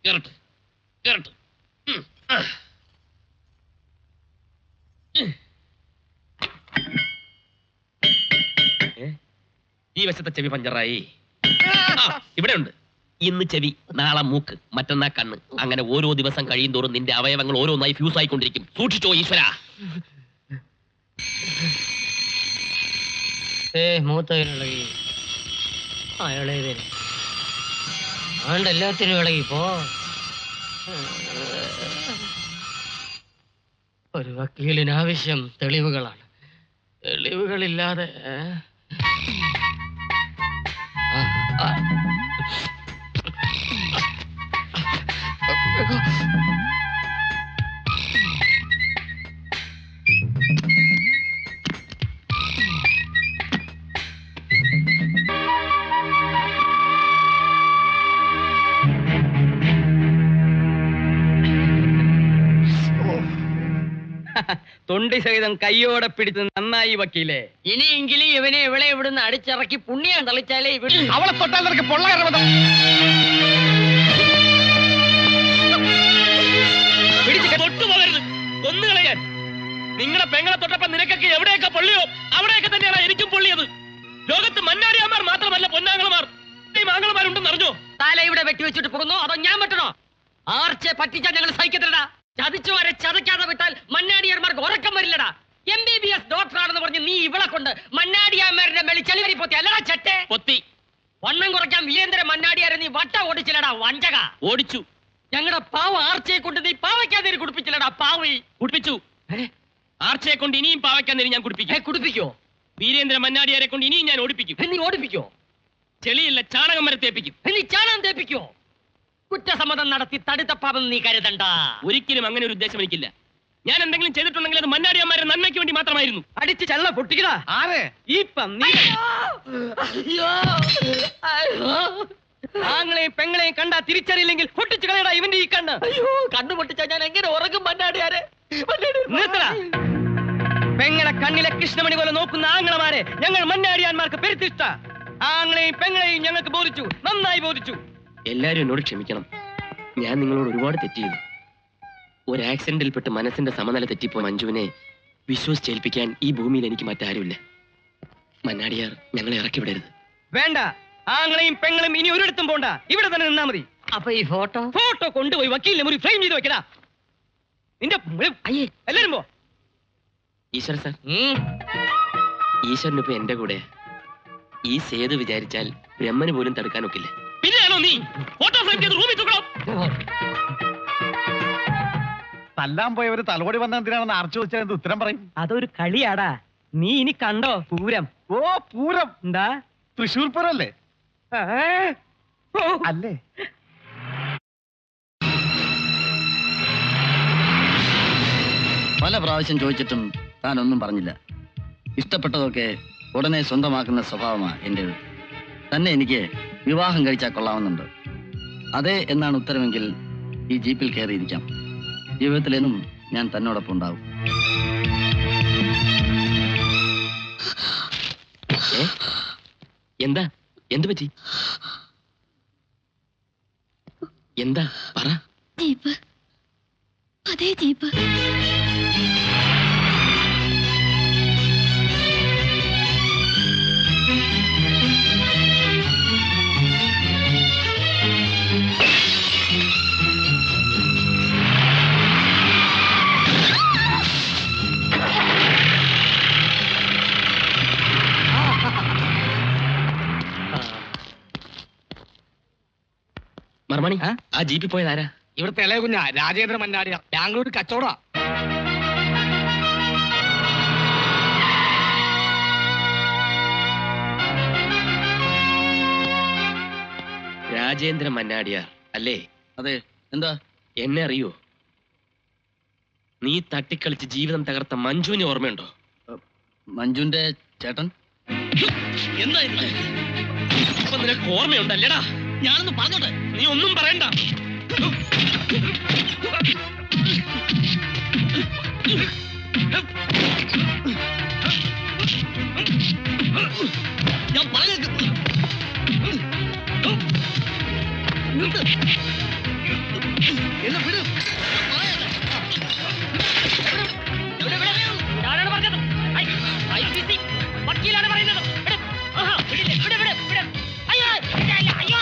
കേറട്ടെ കേറട്ടെ. ഈ വശത്തെ ചെവി പഞ്ചറായി. ഇവിടെ ഉണ്ട്. ഇന്ന് ചെവി, നാളെ മൂക്ക്, മറ്റന്നാ കണ്ണ്. അങ്ങനെ ഓരോ ദിവസം കഴിയും തോറും നിന്റെ അവയവങ്ങൾ ഓരോന്നായി ഫ്യൂസ് ആയിക്കൊണ്ടിരിക്കും. സൂക്ഷിച്ചോ ഈശ്വര. മൂത്ത ഇളകി ഇളയതിന് അതുകൊണ്ട് എല്ലാത്തിനും ഇളകിപ്പോ. ഒരു വക്കീലിനാവശ്യം തെളിവുകളാണ്. തെളിവുകളില്ലാതെ തൊണ്ടി സഹിതം കയ്യോടെ പിടിച്ച് നന്നായി വക്കീലേ. ഇനിയെങ്കിലും ഇവനെ ഇവിടെ ഇവിടുന്ന് അടിച്ചിറക്കി പുണ്യം തളിച്ചാലേ ഇവിടെ അവളെ തൊട്ടാൽ നിനക്ക് പൊള്ളകർമ്മതം. പിടിച്ച് തൊട്ടുപോകരുത്, കൊന്നുകളയാൻ. നിങ്ങളെ പെങ്ങളെ തൊട്ടപ്പോ നിനക്കൊക്കെ എവിടെയൊക്കെ പൊള്ളിയോ അവിടെയൊക്കെ തന്നെയാണ് എനിക്കും പൊള്ളിയത്. ലോകത്ത് മന്നാടിയാമാർ മാത്രമല്ല പൊന്നാങ്ങളമാർ, ആങ്ങളമാരുണ്ടെന്ന് അറിഞ്ഞോ? തല ഇവിടെ വെട്ടിവെച്ചിട്ട് പോകുന്നു അതോ ഞാൻ വെട്ടണോ? ആർച്ചെ പറ്റിച്ചാൽ ഞങ്ങൾ സഹിക്കത്തില്ലടാ. ചതിച്ചു വരെ ചതയ്ക്കാതെ വിട്ടാൽ മന്നാടിയാർമാർക്ക് ഉറക്കം വരില്ലടാ. MBBS ഡോക്ടറാണെന്ന് പറഞ്ഞ് നീ ഇവളെ കൊണ്ട് മന്നാടിയാമാരുടെ മേളിൽ ചെളിവരി പൊത്തി അല്ലടാ ചട്ടെ പൊത്തി. വണ്ണം കുറയ്ക്കാൻ വീരേന്ദ്ര മന്നാടിയാരെ നീ വട്ട ഓടിച്ചില്ലടാ വഞ്ചക. ഓടിച്ചു. ഞങ്ങളുടെ പാവ ആർച്ചയെ കൊണ്ട് നീ പാവയ്ക്കാതെ കുടിപ്പിച്ചില്ലടാ പാവി. കുടിപ്പിച്ചു. ആർച്ചയെ കൊണ്ട് ഇനിയും പാവയ്ക്കാൻ നേരി ഞാൻ കുടിപ്പിക്കും. കുടിപ്പിക്കോ? വീരേന്ദ്ര മന്നാടിയാരെ കൊണ്ട് ഇനിയും ഞാൻ ഓടിപ്പിക്കും. നീ ഓടിപ്പിക്കോ? ചെളിയില്ല, ചാണകം വരെ തേപ്പിക്കും. നീ ചാണകം തേപ്പിക്കോ? കുറ്റസമ്മതം നടത്തി തടുത്തപ്പാമെന്ന് നീ കരുതണ്ട. ഒരിക്കലും അങ്ങനെ ഒരു ഉദ്ദേശം എനിക്കില്ല. ഞാൻ എന്തെങ്കിലും ചെയ്തിട്ടുണ്ടെങ്കിൽ അത് മന്നാടിയന്മാരുടെ നന്മയ്ക്ക് വേണ്ടി മാത്രമായിരുന്നു. അടിച്ച് ചള്ള പൊട്ടിക്കടാ. ആരെ? ഈ പന്നി. ആങ്ങളെയും പെങ്ങളെയും കണ്ടാ തിരിച്ചറിയില്ലെങ്കിൽ പൊട്ടിച്ചു കളയടാ ഇവന്റെ ഈ കണ്ണ്. കണ്ണു പൊട്ടിച്ചാ ഞാൻ എങ്ങനെ ഉറങ്ങും മന്നാടിയാരെ? നിർത്തടാ. പെങ്ങളെ കണ്ണിലെ കൃഷ്ണമണി പോലെ നോക്കുന്ന ആങ്ങളമാരെ ഞങ്ങൾ മന്നാടിയാന്മാർക്ക് പെരുത്തിഷ്ട. ആങ്ങളെയും പെങ്ങളെയും ഞങ്ങൾക്ക് ബോധിച്ചു, നന്നായി ബോധിച്ചു. എല്ലാരും എന്നോട് ക്ഷമിക്കണം. ഞാൻ നിങ്ങളോട് ഒരുപാട് തെറ്റ് ചെയ്തു. ഒരു ആക്സിഡന്റിൽപ്പെട്ട് മനസ്സിന്റെ സമനില തെറ്റിപ്പോ മഞ്ജുവിനെ വിശ്വസിച്ചേൽപ്പിക്കാൻ ഈ ഭൂമിയിൽ എനിക്ക് മറ്റാരുമില്ല. മന്നാടിയാർ ഞങ്ങളെ ഇറക്കി വിടരുത്. വേണ്ട. ആങ്ങളെയും പെങ്ങളും ഇനി ഒരിടത്തും പോണ്ട, ഇവിടെ തന്നെ നിന്നാ മതി. അപ്പൊ ഈ ഫോട്ടോ കൊണ്ടുപോയി വക്കീലിനെ മുറി ഫ്രെയിം ചെയ്ത് വെക്കടാ. നിന്റെ എല്ലാരും പോ. ഈശ്വര സാർ, ഈശ്വരനിപ്പോ എന്റെ കൂടെ. ഈ സേതു വിചാരിച്ചാൽ ബ്രഹ്മന് പോലും തടുക്കാനൊക്കില്ല. പിന്നെയാണോ നീ ഫോട്ടോ ഫ്രെയിം ചെയ്ത് റൂമിൽ തൂക്കണം? തല്ലാൻ പോയവര് തലോടി വന്ന എന്തിനാണെന്ന് ആർച്ചു വെച്ചാൽ എന്ത് ഉത്തരം പറയും? അതൊരു കളിയാടാ. നീ ഇനി കണ്ടോ പൂരം? ഓ പൂരം. എന്താ തൃശ്ശൂർ പൂരം അല്ലേ? അല്ലേ? പല പ്രാവശ്യം ചോദിച്ചിട്ടും താൻ ഒന്നും പറഞ്ഞില്ല. ഇഷ്ടപ്പെട്ടതൊക്കെ ഉടനെ സ്വന്തമാക്കുന്ന സ്വഭാവമാണ് എന്റേത്. തന്നെ എനിക്ക് വിവാഹം കഴിച്ചാൽ കൊള്ളാവുന്നുണ്ട്. അതെ എന്നാണ് ഉത്തരമെങ്കിൽ ഈ ജീപ്പിൽ കയറിയിരിക്കാം. ജീവിതത്തിലേനും ഞാൻ തന്നോടൊപ്പം ഉണ്ടാവും. എന്താ? എന്ത് പറ്റി? എന്താ പറ. ജീപ്പ്, അതേ ജീപ്പ്. മർമണി, ആ ജീപ്പിൽ പോയത് ആരാ? ഇവിടുത്തെ ഇളയ കുഞ്ഞാ, രാജേന്ദ്ര മന്നാടിയ. ബാംഗ്ലൂർ കച്ചവട. രാജേന്ദ്ര മന്നാടിയാർ അല്ലേ? അതെ. എന്താ? എന്നെ അറിയോ? നീ തട്ടിക്കളിച്ച് ജീവിതം തകർത്ത മഞ്ജുവിനെ ഓർമ്മയുണ്ടോ? മഞ്ജുവിന്റെ ചേട്ടൻ? എന്താ ഇപ്പൊ നിനക്ക് ഓർമ്മയുണ്ടല്ലേടാ? ഞാനൊന്ന് പറഞ്ഞോട്ടെ. നീ ഒന്നും പറയണ്ട. ഞാൻ പറഞ്ഞു എന്നെ വിട്. ഞാനാണ് പറഞ്ഞത്. ICC വക്കീലാണ് പറയുന്നത്. വിട്. ആഹാ, വിടില്ല. വിട്, വിട്, വിട്. അയ്യോ, ഇല്ല, അയ്യോ.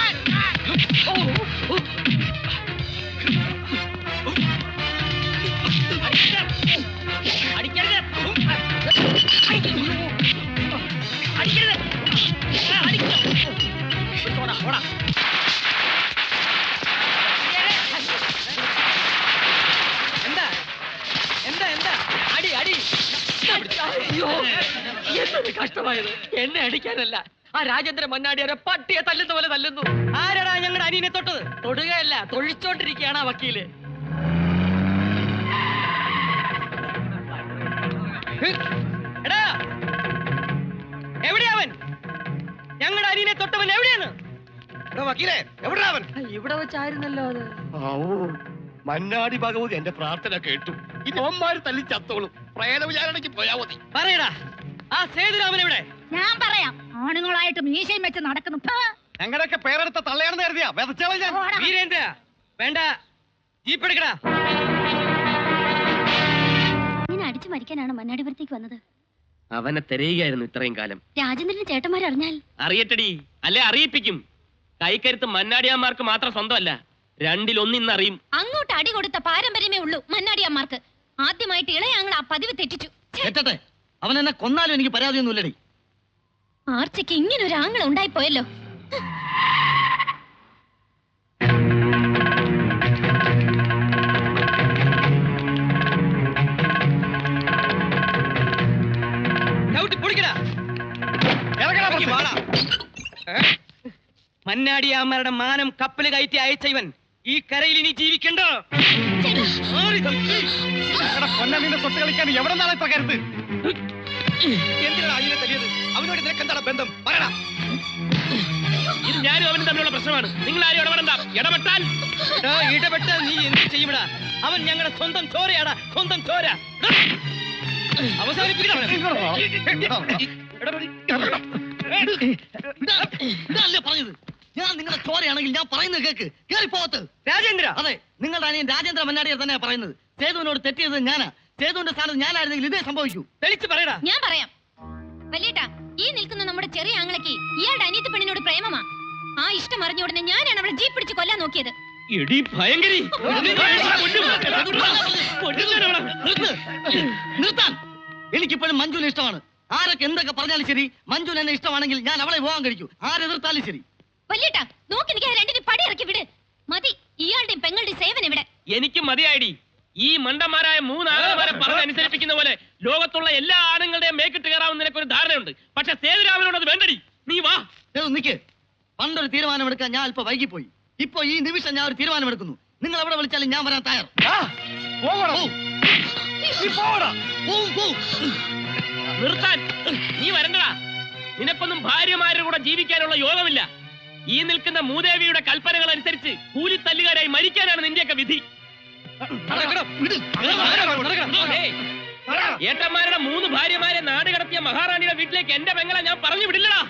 ഓ, ഓ. അടിക്കരുത്. അടിക്കരുത്. അടിക്കരുത്. ഓടാ, ഓടാ. എന്താ എന്താ എന്താ അടി അടി. അയ്യോ, എന്തൊരു കഷ്ടമായത്. എന്നെ അടിക്കാനല്ല, ആ രാജേന്ദ്ര മന്നാടിയാരെ പട്ടിയെ തല്ലുന്ന പോലെ തല്ലുന്നു. ആരാടാ ഞങ്ങളുടെ അനിയനെ തൊട്ടത്? തൊടുകയല്ല, തൊഴിച്ചോണ്ടിരിക്കുകയാണ് ആ വക്കീല്. എടാ, എവിടെയാ അവൻ? ഞങ്ങളുടെ അനിയനെ തൊട്ടവൻ എവിടെയാണ്? വക്കീലേ എവിടെയാ അവൻ? ഇവിടെ വെച്ചായിരുന്നല്ലോ അത്. മന്നാടി ഭഗവതി എന്റെ പ്രാർത്ഥന കേട്ടു. ഇനി ഓന്മാര് തല്ലി ചത്തോളും. പ്രേത വിചാരണയ്ക്ക് പോയാ മതി. പറയടാ, ആ സേതുരാമൻ എവിടെ? ഞാൻ പറയാം. ആണുങ്ങളായിട്ട് മീശയും വെച്ച് നടക്കുന്നു. ഞങ്ങളുടെയൊക്കെ പേരെടുത്ത തള്ളയാണെന്ന് കരുതിയാ വെതച്ചാളെ ഞാൻ. വീരേന്ദ്ര, വേണ്ട, ജീപ്പ് എടുക്കടാ. ഇങ്ങനെ അടിച്ചു മരിക്കാനാണ് മന്നാടിപുരത്തേക്ക് വന്നത്. അവനെ തിരയുകയായിരുന്നു ഇത്രയും കാലം. രാജേന്ദ്രന്റെ ചേട്ടന്മാരറിഞ്ഞാൽ അറിയട്ടടി, അല്ലെ അറിയിപ്പിക്കും. കൈക്കരുത്ത് മന്നാടിയാന്മാർക്ക് മാത്രം സ്വന്തമല്ല, രണ്ടിലൊന്നിന്നറിയും. അങ്ങോട്ട് അടി കൊടുത്ത പാരമ്പര്യമേ ഉള്ളൂ മന്നാടിയന്മാർക്ക്. ആദ്യമായിട്ട് ഇളയാങ്ങൾ ആ പതിവ് തെറ്റിച്ചു. കേട്ടെ, അവൻ എന്നെ കൊന്നാലും എനിക്ക് പരാതിയൊന്നുമില്ലടി. ആർച്ചയ്ക്ക് ഇങ്ങനെ ഒരു ആങ്ങള ഉണ്ടായിപ്പോയല്ലോ. ചവിട്ടി പൊടിക്കടാ. ഇറങ്ങി വാടാ. മന്നാടിയാമ്മയുടെ മാനം കപ്പല് കയറ്റി അയച്ച ഇവൻ ഈ കരയിൽ ഇനി ജീവിക്കണ്ടോ? പൊന്നമ്മീന്റെ തൊട്ട് കളിക്കാൻ എവിടെ നിന്നാണ് ഇത്ര കരുത്ത്? എന്തിനാണ് അനിയനെ തല്ലിയത്? അവനോട് നിനക്ക് എന്താണ് ബന്ധം? പറയടാ. ഇത് ഞാനും അവനും തമ്മിലുള്ള പ്രശ്നമാണ്. നിങ്ങൾ ആരും ഇടപെടണ്ട. ഇടപെട്ടാൽ എടാ, ഇടപെട്ടാൽ നീ എന്ത് ചെയ്യടാ? അവൻ ഞങ്ങളുടെ സ്വന്തം ചോരയാടാ, സ്വന്തം ചോര. അവസാനിപ്പിക്കണം. ഇതല്ലേ പറഞ്ഞത്? ഞാൻ നിങ്ങളുടെ ചോരയാണെങ്കിൽ ഞാൻ പറയുന്നത് കേക്ക്. കേറി പോകത്ത്. രാജേന്ദ്ര, അതെ, നിങ്ങളുടെ അനിയൻ രാജേന്ദ്ര മന്നാടിയെ തന്നെയാ പറയുന്നത്. സേതുവിനോട് തെറ്റിയത് ഞാനാ. സേതുവിന്റെ സ്ഥാനത്ത് ഞാനായിരുന്നെങ്കിൽ ഇതേ സംഭവിക്കൂ. തെളിച്ച് പറയടാ. ഞാൻ പറയാം. വലിയേട്ടാ, ഈ നിൽക്കുന്ന നമ്മുടെ ചെറിയ ആങ്ങളയ്ക്ക് ഇയാളുടെ അനിയത്തി പെണ്ണിനോട് പ്രേമമാ. ആ ഇഷ്ടം അറിഞ്ഞ ഉടനെ ഞാനാണ് അവളെ ജീപ്പ് പിടിച്ച് കൊല്ലാൻ നോക്കിയത്. എടി ഭയങ്കരി. നിർത്താൻ. എനിക്കിപ്പോഴും മഞ്ജുവിനെ ഇഷ്ടമാണ്. ആരൊക്കെ എന്തൊക്കെ പറഞ്ഞാലും ശരി, മഞ്ജുവിന് എന്നെ ഇഷ്ടമാണെങ്കിൽ ഞാൻ അവളെ വിവാഹം കഴിക്കൂ. ആരെതിർത്താലും ശരി. വലിയേട്ടാ, നോക്കി നിൽക്കാൻ രണ്ടിനും പടി ഇറക്കി വിട്. മതി ഇയാളുടെയും പെങ്ങളുടെയും സേവനം ഇവിടെ. എനിക്ക് മതിയായിടി. ഈ മണ്ടന്മാരായ മൂന്നാളുമാരെ പറഞ്ഞനുസരിപ്പിക്കുന്ന പോലെ ലോകത്തുള്ള എല്ലാ ആണുങ്ങളുടെയും മേക്കിട്ട് കയറാവുന്ന നിനക്കൊരു ധാരണയുണ്ട്. പക്ഷെ സേതുരാമനോട് അത് വേണ്ടടി. നീ വാ. നിക്ക്. പണ്ടൊരു തീരുമാനമെടുക്കാൻ ഞാൻ അല്പം വൈകിപ്പോയി. ഇപ്പൊ ഈ നിമിഷം ഞാൻ ഒരു തീരുമാനമെടുക്കുന്നു. നിങ്ങൾ എവിടെ വിളിച്ചാലും ഞാൻ വരാൻ തയ്യാർ. നിർത്താൻ. നീ വരണ്ടടാ. നിനക്കൊന്നും ഭാര്യമാരുടെ കൂടെ ജീവിക്കാനുള്ള യോഗമില്ല. ഈ നിൽക്കുന്ന മൂദേവിയുടെ കൽപ്പനകൾ അനുസരിച്ച് കൂലിത്തല്ലുകാരായി മരിക്കാനാണ് നിന്റെയൊക്കെ വിധി. ഏട്ടന്മാരുടെ 3 ഭാര്യമാരെ നാട് കടത്തിയ മഹാറാണിയുടെ വീട്ടിലേക്ക് എന്റെ പെങ്ങളെ ഞാൻ പറഞ്ഞു വിടില്ലടാ.